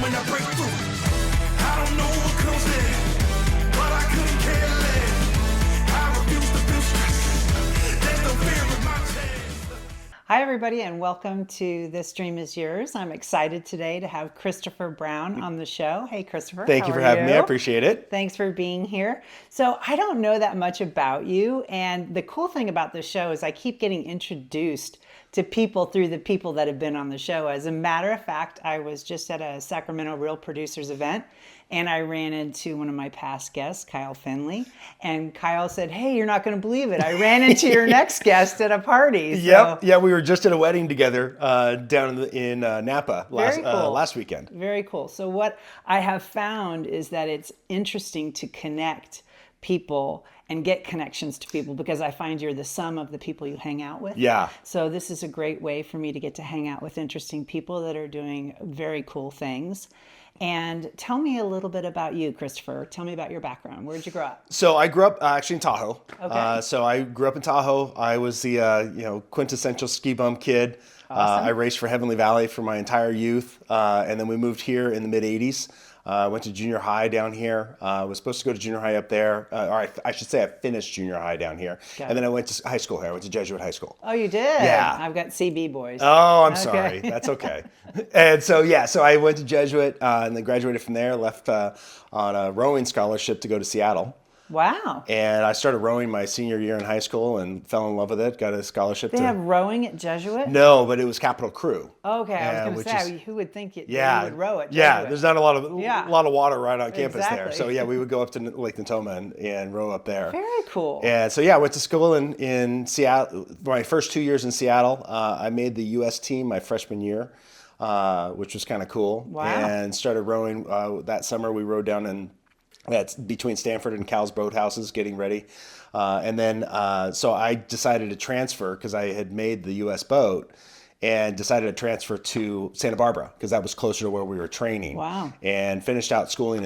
when I break through. I don't know what comes next, but I couldn't care less. I refuse to feel stress. There's no fear in my chest. Hi, everybody, and welcome to This Dream Is Yours. I'm excited today to have Christopher Brown on the show. Hey, Christopher. Thank you for having me. I appreciate it. Thanks for being here. So I don't know that much about you, and the cool thing about the show is I keep getting introduced to people through the people that have been on the show. As a matter of fact, I was just at a Sacramento Real Producers event, and I ran into one of my past guests, Kyle Finley, and Kyle said, "Hey, you're not going to believe it. I ran into your next guest at a party." So, yeah, we were just at a wedding together down in Napa last weekend. Very cool. So what I have found is that it's interesting to connect people and get connections to people, because I find you're the sum of the people you hang out with. Yeah. So this is a great way for me to get to hang out with interesting people that are doing very cool things. And tell me a little bit about you, Christopher. Tell me about your background. Where'd you grow up? So I grew up actually in Tahoe. Okay. So I grew up in Tahoe. I was the quintessential ski bum kid. Awesome. I raced for Heavenly Valley for my entire youth, and then we moved here in the mid '80s. Went to junior high down here. Was supposed to go to junior high up there. I should say I finished junior high down here. Got And then I went to high school here. I went to Jesuit High School. Oh, you did? Yeah. I've got CB boys. Oh, I'm Okay. sorry. That's okay. And so I went to Jesuit and then graduated from there, left on a rowing scholarship to go to Seattle. Wow. And I started rowing my senior year in high school and fell in love with it. Got a scholarship They have rowing at Jesuit? No, but it was Capital Crew. Okay, I was which going to say, is- who would think you Yeah, would row at Jesuit? yeah. There's not a lot of water right on campus there. Exactly. So yeah, we would go up to Lake Natoma and row up there. Very cool. And so I went to school in Seattle. My first 2 years in Seattle, I made the U.S. team my freshman year, which was kind of cool. Wow. And started rowing that summer. We rowed down that's between Stanford and Cal's boathouses, getting ready. And then so I decided to transfer because I had made the U.S. boat, and decided to transfer to Santa Barbara because that was closer to where we were training. Wow. And finished out schooling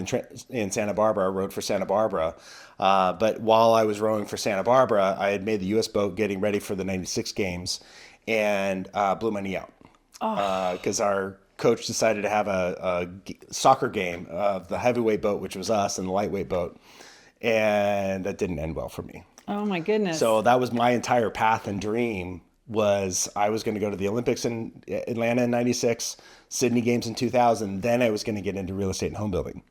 in Santa Barbara. I rowed for Santa Barbara. But while I was rowing for Santa Barbara, I had made the U.S. boat getting ready for the 96 games and blew my knee out. Because our coach decided to have a soccer game of the heavyweight boat, which was us, and the lightweight boat. And that didn't end well for me. Oh, my goodness. So that was my entire path and dream. Was I was going to go to the Olympics in Atlanta in 96, Sydney Games in 2000. Then I was going to get into real estate and home building.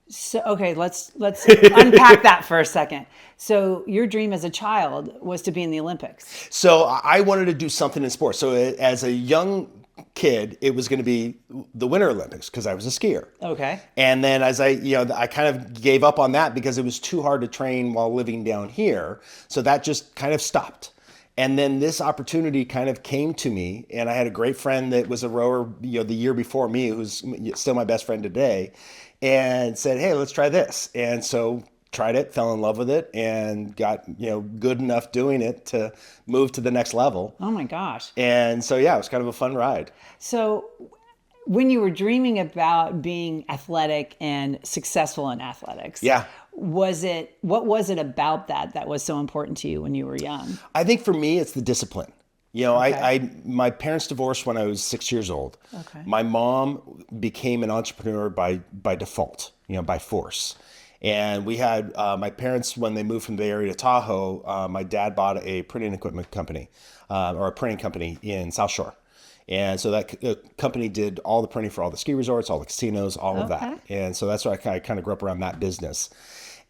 So, okay, let's unpack that for a second. So your dream as a child was to be in the Olympics. So I wanted to do something in sports. So as a young kid, it was going to be the Winter Olympics because I was a skier. Okay. And then as I kind of gave up on that because it was too hard to train while living down here. So that just kind of stopped. And then this opportunity kind of came to me, and I had a great friend that was a rower, the year before me, who's still my best friend today, and said, "Hey, let's try this." And so tried it, fell in love with it, and got good enough doing it to move to the next level. Oh my gosh. And so it was kind of a fun ride. So when you were dreaming about being athletic and successful in athletics, what was it about that was so important to you when you were young? I think for me, it's the discipline. My parents divorced when I was 6 years old. Okay. My mom became an entrepreneur by default, by force. And we had my parents, when they moved from the Bay Area to Tahoe, my dad bought a printing equipment company or a printing company in South Shore. And so that company did all the printing for all the ski resorts, all the casinos, all of that. And so that's why I kind of grew up around that business.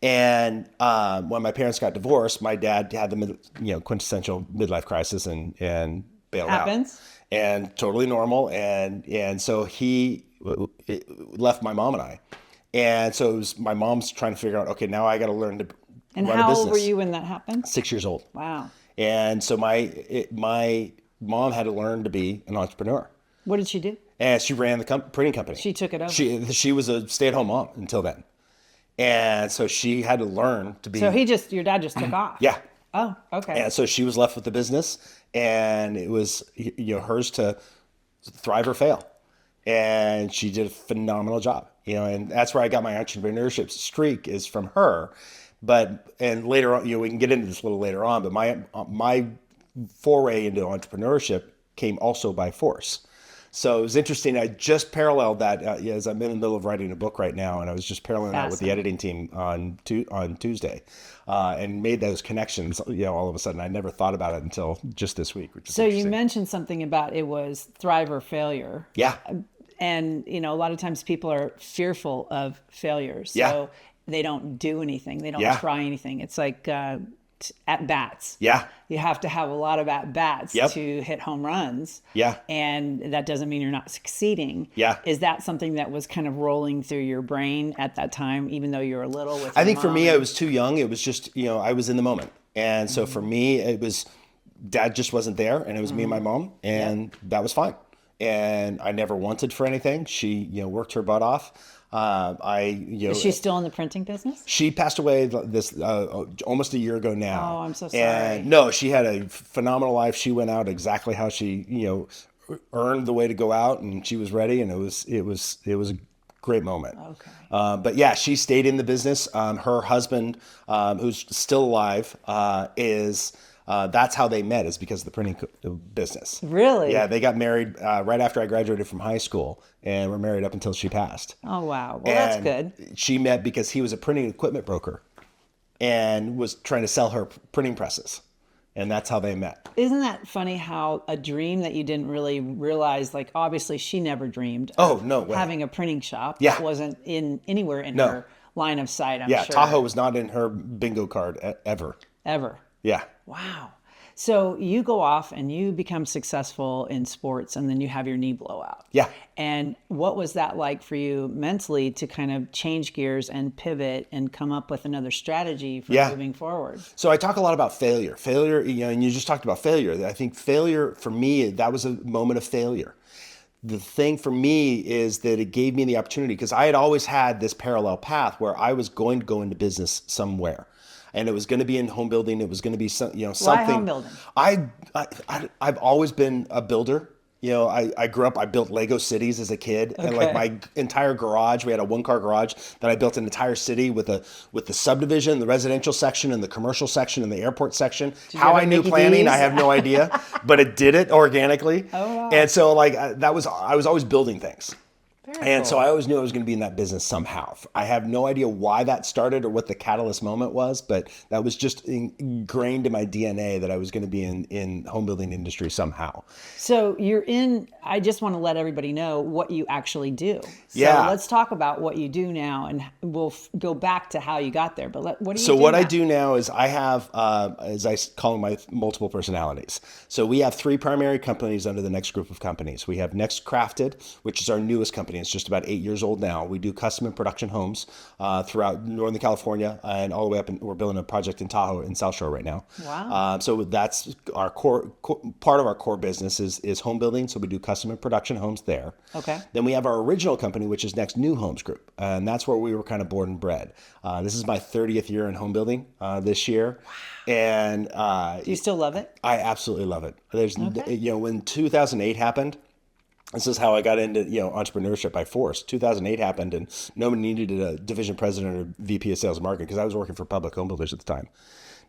And when my parents got divorced, my dad had the quintessential midlife crisis and bailed Happens. out. And totally normal. And so he left my mom and I. And so it was my mom's trying to figure out, okay, now I got to learn to And run a how business. old were you when that happened? 6 years old. Wow. And so my mom had to learn to be an entrepreneur. What did she do? And she ran the printing company. She took it over. She was a stay-at-home mom until then. And so she had to learn to be... So your dad just took off? Yeah. Oh, okay. And so she was left with the business, and it was hers to thrive or fail. And she did a phenomenal job. And that's where I got my entrepreneurship streak, is from her. And later on, we can get into this a little later on, but my foray into entrepreneurship came also by force. So it was interesting. I just paralleled that as I'm in the middle of writing a book right now, and I was just paralleling that with the editing team on Tuesday, and made those connections. All of a sudden, I never thought about it until just this week. Which is So you interesting. mentioned something about it was thrive or failure. Yeah. And, a lot of times people are fearful of failure. So Yeah. they don't do anything. They don't Yeah. try anything. It's like at bats. Yeah. You have to have a lot of at bats Yep. to hit home runs. Yeah. And that doesn't mean you're not succeeding. Yeah. Is that something that was kind of rolling through your brain at that time, even though you were little? With I your think for mom? me, I was too young. It was just, I was in the moment. And so for me, it was dad just wasn't there, and it was me and my mom, and that was fine. And I never wanted for anything. She, worked her butt off. Is she still in the printing business? She passed away this almost a year ago now. Oh, I'm so sorry. And no, she had a phenomenal life. She went out exactly how she, earned the way to go out, and she was ready, and it was a great moment. Okay. But yeah, she stayed in the business. Her husband, who's still alive, is. That's how they met, is because of the printing business. Really? Yeah, they got married right after I graduated from high school, and were married up until she passed. Oh, wow. Well, that's And good. She met because he was a printing equipment broker and was trying to sell her printing presses. And that's how they met. Isn't that funny how a dream that you didn't really realize, like obviously she never dreamed Oh, of no way. having a printing shop. Yeah. That wasn't anywhere in No. her line of sight, I'm Yeah, sure. Tahoe was not in her bingo card ever. Ever. Yeah. Wow. So you go off and you become successful in sports, and then you have your knee blowout. Yeah. And what was that like for you mentally to kind of change gears and pivot and come up with another strategy for Yeah. moving forward? So I talk a lot about failure. Failure, and you just talked about failure. I think failure for me, that was a moment of failure. The thing for me is that it gave me the opportunity, because I had always had this parallel path where I was going to go into business somewhere. And it was going to be in home building. It was going to be something. Why home building? I've always been a builder. I grew up. I built Lego cities as a kid, and like my entire garage. We had a 1-car garage that I built an entire city with the subdivision, the residential section, and the commercial section, and the airport section. How I knew Mickey planning, D's? I have no idea, but it did it organically. Oh, wow. And so I was always building things. Very So cool. I always knew I was going to be in that business somehow. I have no idea why that started or what the catalyst moment was, but that was just ingrained in my DNA that I was going to be in home building industry somehow. So I just want to let everybody know what you actually do. So Yeah. let's talk about what you do now, and we'll go back to how you got there. But what do you So do what now? I do now is I have, as I call them, my multiple personalities. So we have 3 primary companies under the Next Group of companies. We have Next Crafted, which is our newest company. It's just about 8 years old now. We do custom and production homes throughout Northern California and all the way up. We're building a project in Tahoe in South Shore right now. Wow. So that's our core part of our core business is home building. So we do custom and production homes there. Okay. Then we have our original company, which is Next New Homes Group. And that's where we were kind of born and bred. This is my 30th year in home building this year. And Do you still love it? I absolutely love it. When 2008 happened, this is how I got into entrepreneurship by force. 2008 happened, and nobody needed a division president or VP of sales and marketing, because I was working for public home builders at the time.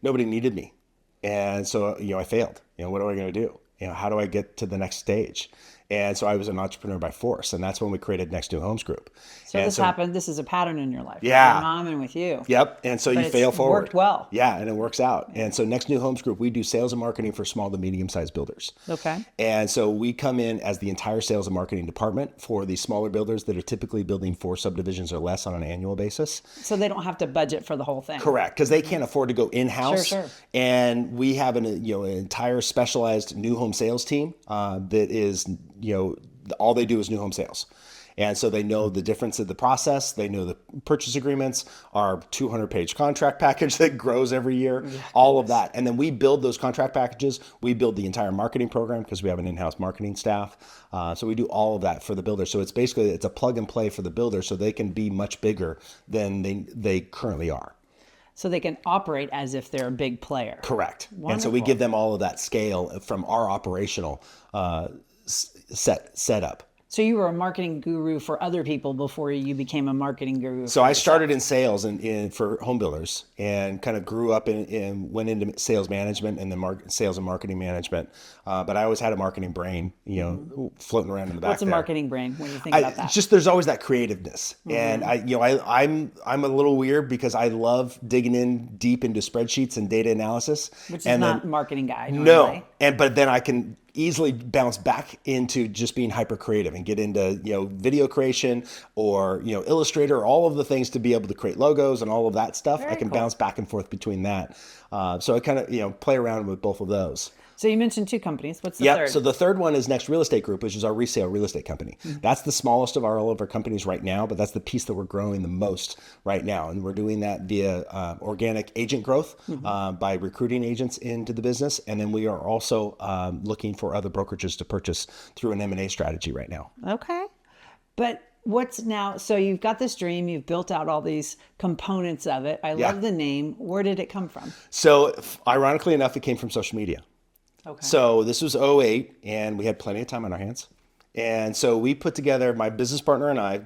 Nobody needed me, and so I failed. What am I going to do? How do I get to the next stage? And so I was an entrepreneur by force, and that's when we created Next New Homes Group. So And this happened. This is a pattern in your life. Yeah. With your mom and with you. Yep. And so But you it's fail forward. worked well. Yeah, and it works out. And so Next New Homes Group, we do sales and marketing for small to medium-sized builders. Okay. And so we come in as the entire sales and marketing department for the smaller builders that are typically building 4 subdivisions or less on an annual basis. So they don't have to budget for the whole thing. Correct, because they can't afford to go in-house. Sure. And we have an entire specialized new home sales team that is all they do is new home sales. And so they know the difference in the process. They know the purchase agreements, our 200-page contract package that grows every year, all of that. And then we build those contract packages. We build the entire marketing program because we have an in-house marketing staff. So we do all of that for the builder. So it's a plug and play for the builder, so they can be much bigger than they currently are. So they can operate as if they're a big player. Correct. Wonderful. And so we give them all of that scale from our operational setup. So you were a marketing guru for other people before you became a marketing guru. So I started in sales and for home builders, and kind of grew up and went into sales management and then sales and marketing management. But I always had a marketing brain, floating around in the back. What's a there. marketing brain when you think about that? Just there's always that creativeness, and I'm a little weird because I love digging in deep into spreadsheets and data analysis, Which is and not then, marketing guy. no, but then I can easily bounce back into just being hyper creative and get into video creation or Illustrator, all of the things to be able to create logos and all of that stuff. Very I can cool. bounce back and forth between that, so I kind of play around with both of those. So you mentioned 2 companies. What's the third? So the third one is Next Real Estate Group, which is our resale real estate company. That's the smallest of all of our companies right now, but that's the piece that we're growing the most right now. And we're doing that via organic agent growth by recruiting agents into the business. And then we are also looking for other brokerages to purchase through an M&A strategy right now. Okay. But what's now, so you've got this dream, you've built out all these components of it. I love the name. Where did it come from? So ironically enough, it came from social media. Okay. So this was '08, and we had plenty of time on our hands. And so we put together, my business partner and I,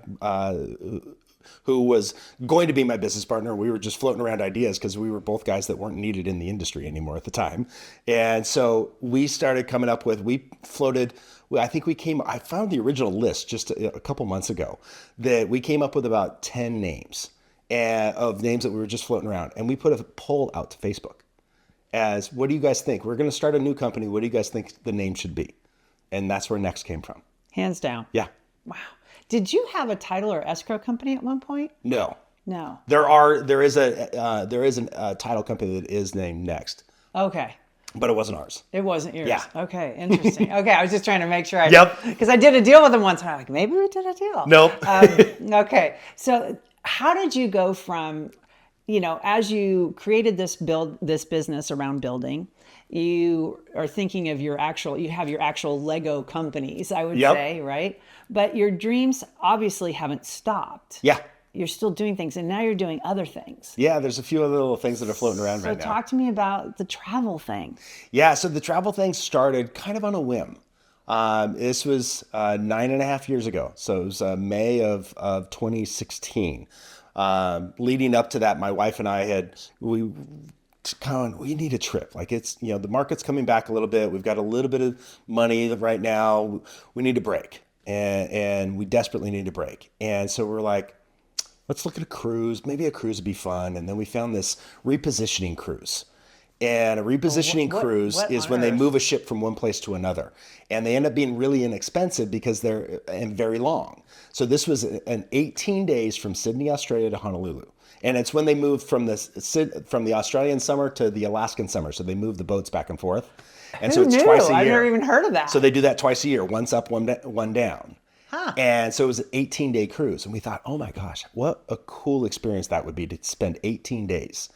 who was going to be my business partner. We were just floating around ideas because we were both guys that weren't needed in the industry anymore at the time. And so we started coming up with, I found the original list just a couple months ago, that we came up with about 10 names of names that we were just floating around. And we put a poll out to Facebook as, what do you guys think? We're going to start a new company. What do you guys think the name should be? And that's where Next came from. Hands down. Yeah. Wow. Did you have a title or escrow company at one point? No. No. There is a title company that is named Next, Okay. but it wasn't ours. It wasn't yours. Yeah. Okay. Interesting. Okay. I was just trying to make sure. Yep. Because I did a deal with them once. And I'm like, maybe we did a deal. Nope. Okay. So how did you go from, as you created this business around building, you are thinking of you have your actual Lego companies, I would say, right? But your dreams obviously haven't stopped. Yeah. You're still doing things, and now you're doing other things. Yeah, there's a few other little things that are floating around So right now. talk to me about the travel thing. Yeah, so the travel thing started kind of on a whim. This was 9.5 years ago. So it was May of 2016. Leading up to that, my wife and I we need a trip. Like, it's, the market's coming back a little bit. We've got a little bit of money right now. We need a break, and we desperately need a break. And so we're like, let's look at a cruise. Maybe a cruise would be fun. And then we found this repositioning cruise. And a repositioning cruise is when they move a ship from one place to another. And they end up being really inexpensive because they're very long. So this was an 18 days from Sydney, Australia to Honolulu. And it's when they moved from the Australian summer to the Alaskan summer. So they move the boats back and forth. And so it's twice a year. I've never even heard of that. So they do that twice a year, once up, one down. Huh. And so it was an 18-day cruise. And we thought, oh my gosh, what a cool experience that would be to spend 18 days.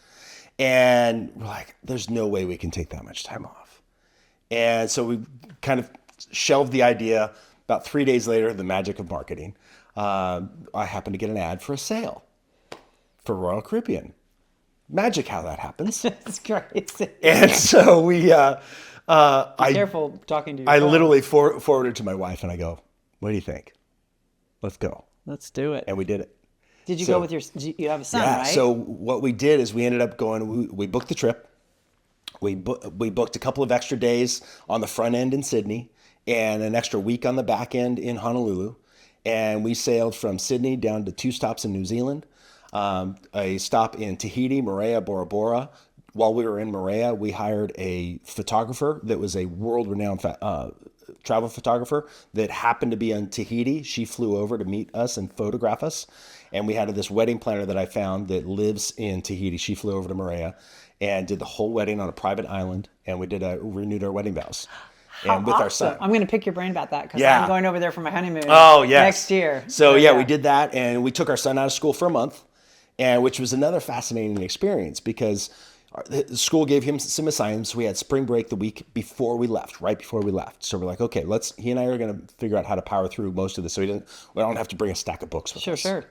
And we're like, there's no way we can take that much time off. And so we kind of shelved the idea. About 3 days later, the magic of marketing, I happened to get an ad for a sale for Royal Caribbean. Magic how that happens. It's crazy. And so we... Be careful talking to your I phone. literally forwarded to my wife and I go, what do you think? Let's go. Let's do it. And we did it. Did you go with you have a son, right? So what we did is we ended up going, we booked the trip. We booked a couple of extra days on the front end in Sydney and an extra week on the back end in Honolulu. And we sailed from Sydney down to 2 stops in New Zealand, a stop in Tahiti, Moorea, Bora Bora. While we were in Moorea, we hired a photographer that was a world-renowned travel photographer that happened to be on Tahiti. She flew over to meet us and photograph us. And we had this wedding planner that I found that lives in Tahiti. She flew over to Moorea and did the whole wedding on a private island. And we renewed our wedding vows. And with our son. I'm going to pick your brain about that because I'm going over there for my honeymoon next year. So we did that, and we took our son out of school for a month, and which was another fascinating experience because the school gave him some assignments. We had spring break the week before we left, right before we left. So we're like, okay, he and I are going to figure out how to power through most of this so we don't have to bring a stack of books with us. Sure.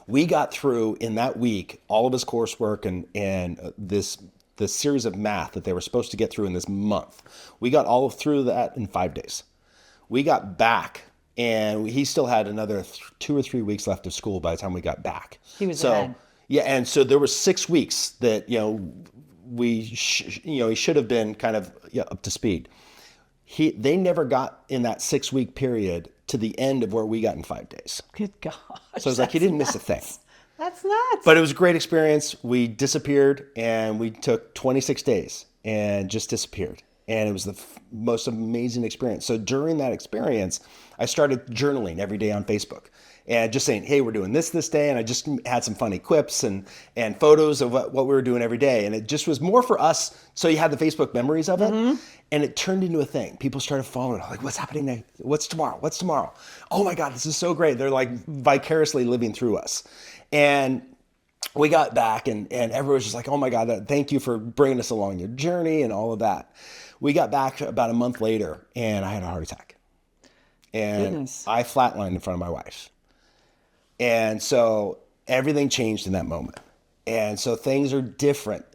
We got through in that week all of his coursework and this series of math that they were supposed to get through in this month. We got all through that in 5 days. We got back And he still had another 2 or 3 weeks left of school by the time we got back. He was ahead. Yeah, and so there were 6 weeks that he should have been kind of up to speed. They never got in that 6 week period to the end of where we got in 5 days. Good gosh. So it's like he didn't miss a thing. That's nuts. But it was a great experience. We disappeared, and we took 26 days and just disappeared. And it was the most amazing experience. So during that experience, I started journaling every day on Facebook and just saying, hey, we're doing this day. And I just had some funny quips and photos of what we were doing every day. And it just was more for us. So you had the Facebook memories of it. And it turned into a thing. People started following. Like, what's happening next? What's tomorrow? What's tomorrow? Oh my God, this is so great. They're like vicariously living through us. And we got back and everyone was just like, oh my God, thank you for bringing us along your journey and all of that. We got back about a month later and I had a heart attack. And Goodness. I flatlined in front of my wife. And so everything changed in that moment. And so things are different.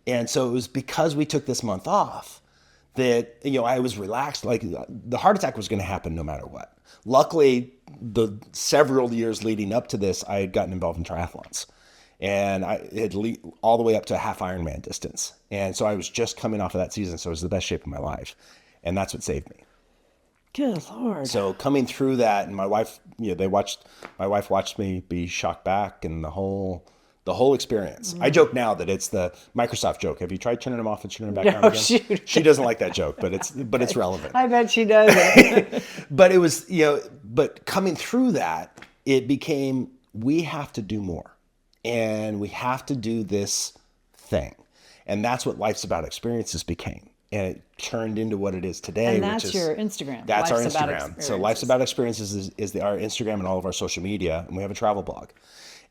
And so it was because we took this month off that, I was relaxed. Like the heart attack was going to happen no matter what. Luckily, the several years leading up to this, I had gotten involved in triathlons. And I had all the way up to a half Ironman distance. And so I was just coming off of that season. So it was the best shape of my life. And that's what saved me. Good Lord. So coming through that, and my wife, my wife watched me be shocked back and the whole experience. I joke now that it's the Microsoft joke. Have you tried turning them off and turning them back on again? Shoot. She doesn't like that joke, but it's relevant. I bet she does. But it was, but coming through that, it became, we have to do more. And we have to do this thing. And that's what Life's About Experiences became. And it turned into what it is today. And that's your Instagram. That's Life's our About Instagram. So Experiences. Life's About Experiences is our Instagram and all of our social media. And we have a travel blog.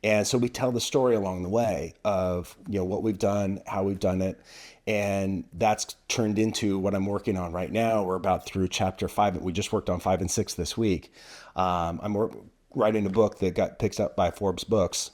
And so we tell the story along the way of, what we've done, how we've done it. And that's turned into what I'm working on right now. We're about through chapter 5. We just worked on 5 and 6 this week. I'm writing a book that got picked up by Forbes Books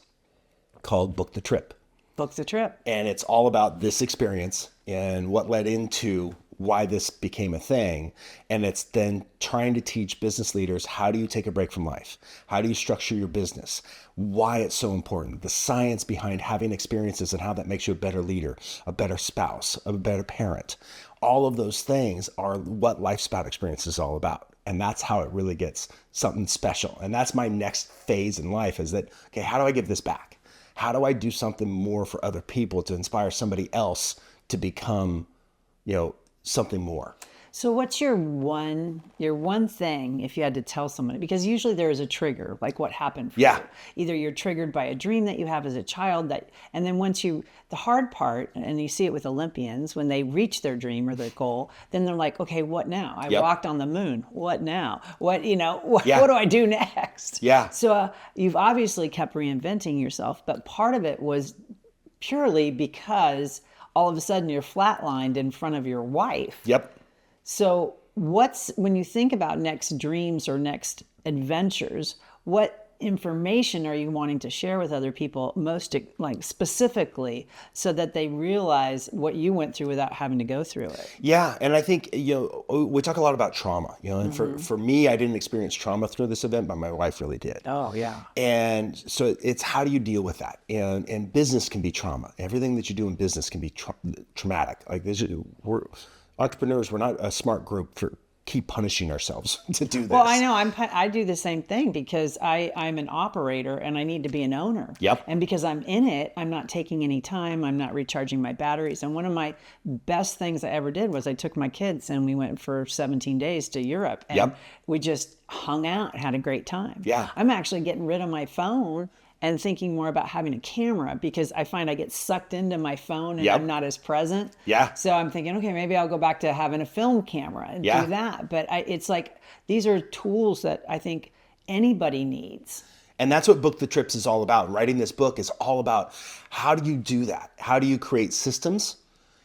called Book the Trip. Book the Trip. And it's all about this experience and what led into why this became a thing. And it's then trying to teach business leaders, how do you take a break from life? How do you structure your business? Why it's so important, the science behind having experiences and how that makes you a better leader, a better spouse, a better parent. All of those things are what Life's About Experiences is all about. And that's how it really gets something special. And that's my next phase in life is that, okay, how do I give this back? How do I do something more for other people to inspire somebody else to become, something more? So what's your one thing if you had to tell somebody? Because usually there is a trigger, like what happened for you. Either you're triggered by a dream that you have as a child, and then the hard part, and you see it with Olympians, when they reach their dream or their goal, then they're like, okay, what now? I walked on the moon. What now? What do I do next? Yeah. So you've obviously kept reinventing yourself, but part of it was purely because all of a sudden you're flatlined in front of your wife. Yep. So when you think about next dreams or next adventures, what information are you wanting to share with other people most specifically so that they realize what you went through without having to go through it? Yeah. And I think, we talk a lot about trauma, and for me, I didn't experience trauma through this event, but my wife really did. Oh, yeah. And so it's how do you deal with that? And business can be trauma. Everything that you do in business can be traumatic. Like we're entrepreneurs, we're not a smart group for keep punishing ourselves to do this. Well, I know I do the same thing because I'm an operator and I need to be an owner. Yep. And because I'm in it, I'm not taking any time. I'm not recharging my batteries. And one of my best things I ever did was I took my kids and we went for 17 days to Europe. And we just hung out, had a great time. Yeah. I'm actually getting rid of my phone and thinking more about having a camera because I find I get sucked into my phone and I'm not as present. Yeah. So I'm thinking, okay, maybe I'll go back to having a film camera and do that. But it's like, these are tools that I think anybody needs. And that's what Book the Trips is all about. Writing this book is all about how do you do that? How do you create systems?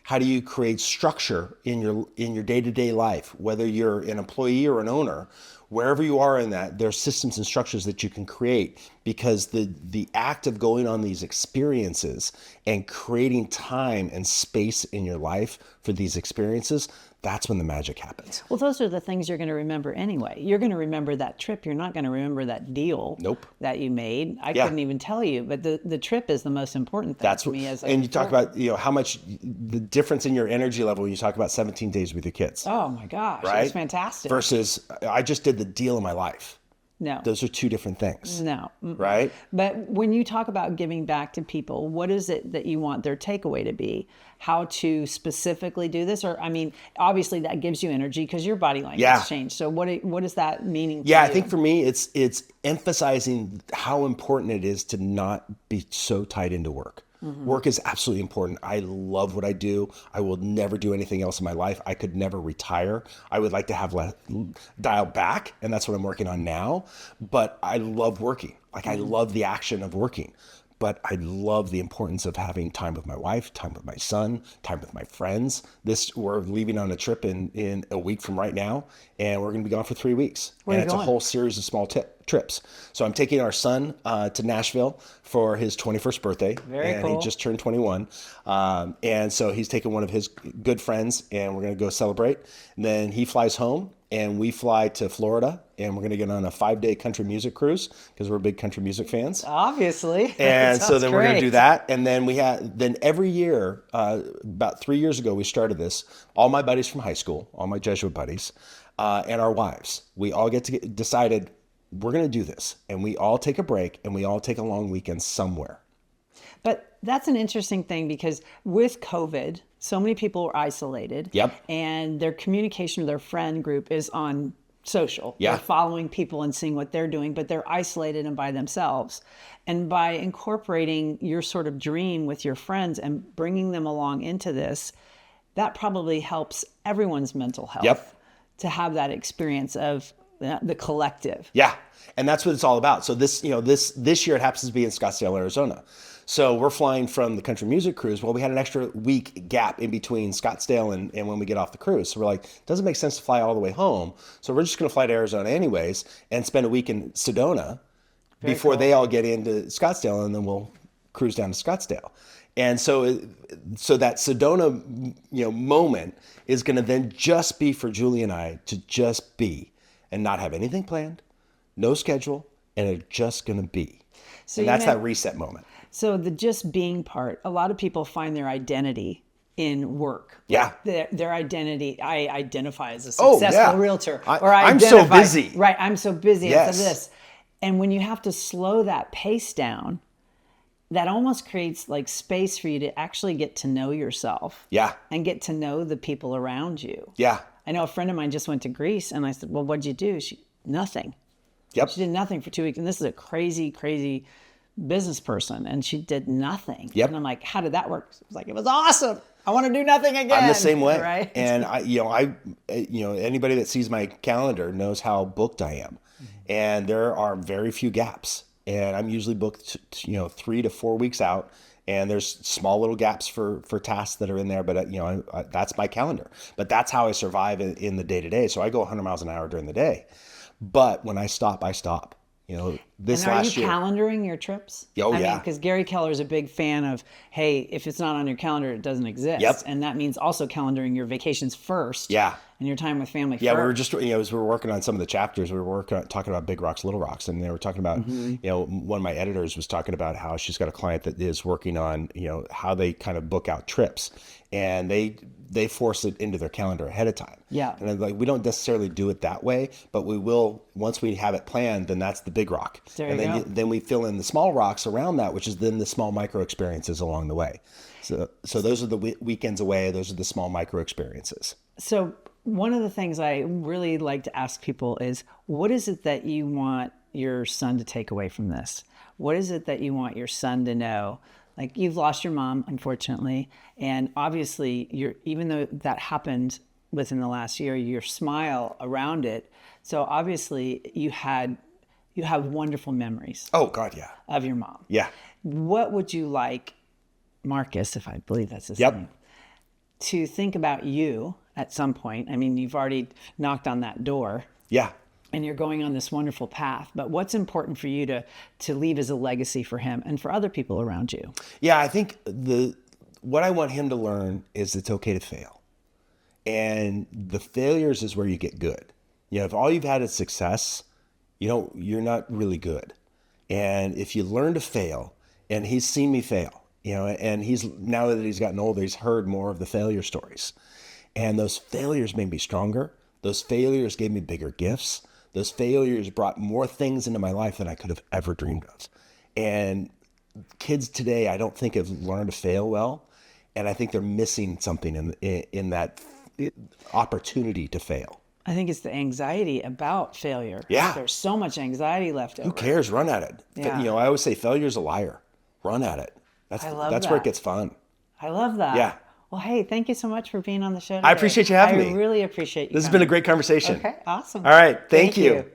How do you create structure in your day-to-day life? Whether you're an employee or an owner, wherever you are in that, there are systems and structures that you can create because the act of going on these experiences and creating time and space in your life for these experiences, that's when the magic happens. Well, those are the things you're going to remember anyway. You're going to remember that trip. You're not going to remember that deal Nope. that you made. I Yeah. couldn't even tell you, but the trip is the most important thing That's to what, me. and you talk about, how much the difference in your energy level when you talk about 17 days with your kids. Oh my gosh, Right? it's fantastic. Versus, I just did the deal of my life. No. Those are two different things. No. Mm-mm. Right? But when you talk about giving back to people, what is it that you want their takeaway to be? How to specifically do this? Or, I mean, obviously that gives you energy because your body language Yeah. changed. So what is that meaning to Yeah, you? I think for me, it's emphasizing how important it is to not be so tied into work. Work is absolutely important. I love what I do. I will never do anything else in my life. I could never retire. I would like to have dial back, and that's what I'm working on now. But I love working. Like, I love the action of working. But I love the importance of having time with my wife, time with my son, time with my friends. We're leaving on a trip in a week from right now, and we're going to be gone for 3 weeks. Where are you It's going? a whole series of small trips. So I'm taking our son to Nashville for his 21st birthday. Very and cool. He just turned 21. And so he's taking one of his good friends, and we're going to go celebrate. And then he flies home, and we fly to Florida, and we're going to get on a 5-day country music cruise because we're big country music fans. Obviously. And so Sounds then we're going to great. do that. And then then every year, about 3 years ago, we started this. All my buddies from high school, all my Jesuit buddies, and our wives, we all decided we're going to do this. And we all take a break, and we all take a long weekend somewhere. But that's an interesting thing because with COVID, so many people were isolated. Yep. And their communication with their friend group is on social. Yeah. They're following people and seeing what they're doing, but they're isolated and by themselves. And by incorporating your sort of dream with your friends and bringing them along into this, that probably helps everyone's mental health. Yep. To have that experience of the collective. Yeah, and that's what it's all about. So this year it happens to be in Scottsdale, Arizona. So we're flying from the country music cruise. Well, we had an extra week gap in between Scottsdale and when we get off the cruise. So we're like, it doesn't make sense to fly all the way home. So we're just going to fly to Arizona anyways and spend a week in Sedona before they all get into Scottsdale, and then we'll cruise down to Scottsdale. And so that Sedona, moment is going to then just be for Julie and I to just be and not have anything planned, no schedule, and it's just going to be. So and that's that reset moment. So the just being part, a lot of people find their identity in work. Yeah. Their identity, I identify as a Oh, successful yeah. realtor. I'm so busy. Right, I'm so busy Yes. after this. And when you have to slow that pace down, that almost creates like space for you to actually get to know yourself. Yeah. And get to know the people around you. Yeah. I know a friend of mine just went to Greece, and I said, well, what'd you do? Nothing. Yep. She did nothing for 2 weeks. And this is a crazy, crazy business person. And she did nothing. Yep. And I'm like, how did that work? It was like, it was awesome. I want to do nothing again. I'm the same way. Right. And anybody that sees my calendar knows how booked I am. And there are very few gaps. And I'm usually booked, 3 to 4 weeks out. And there's small little gaps for tasks that are in there, but that's my calendar. But that's how I survive in the day to day. So I go 100 miles an hour during the day. But when I stop, I stop. This and are last you year. calendaring your trips? Oh, yeah. Because Gary Keller is a big fan of, hey, if it's not on your calendar, it doesn't exist. Yep. And that means also calendaring your vacations first. Yeah. And your time with family Yeah, first. we were just, as we were working on some of the chapters, we were talking about big rocks, little rocks. And they were talking about, one of my editors was talking about how she's got a client that is working on, how they kind of book out trips. And they force it into their calendar ahead of time. Yeah. And I'm like, we don't necessarily do it that way, but we will, once we have it planned, then that's the big rock. There and you then go. then we fill in the small rocks around that, which is then the small micro experiences along the way. So those are the weekends away. Those are the small micro experiences. So one of the things I really like to ask people is, what is it that you want your son to take away from this? What is it that you want your son to know? Like, you've lost your mom, unfortunately, and obviously even though that happened within the last year, your smile around it. So obviously you have wonderful memories Oh God, yeah. of your mom. Yeah. What would you like Marcus, if I believe that's his Yep. name, to think about you at some point? I mean, you've already knocked on that door. Yeah. and you're going on this wonderful path. But what's important for you to leave as a legacy for him and for other people around you? Yeah, I think what I want him to learn is it's okay to fail. And the failures is where you get good. If all you've had is success, you're not really good. And if you learn to fail, and he's seen me fail, and now that he's gotten older, he's heard more of the failure stories. And those failures made me stronger. Those failures gave me bigger gifts. Those failures brought more things into my life than I could have ever dreamed of. And kids today, I don't think have learned to fail well. And I think they're missing something in that opportunity to fail. I think it's the anxiety about failure. Yeah. There's so much anxiety left over. Who cares? Run at it. Yeah. I always say failure's a liar. Run at it. That's where it gets fun. I love that. Yeah. Well, hey, thank you so much for being on the show today. I appreciate you having me. I really appreciate you. This has been a great conversation. Okay, awesome. All right. Thank you.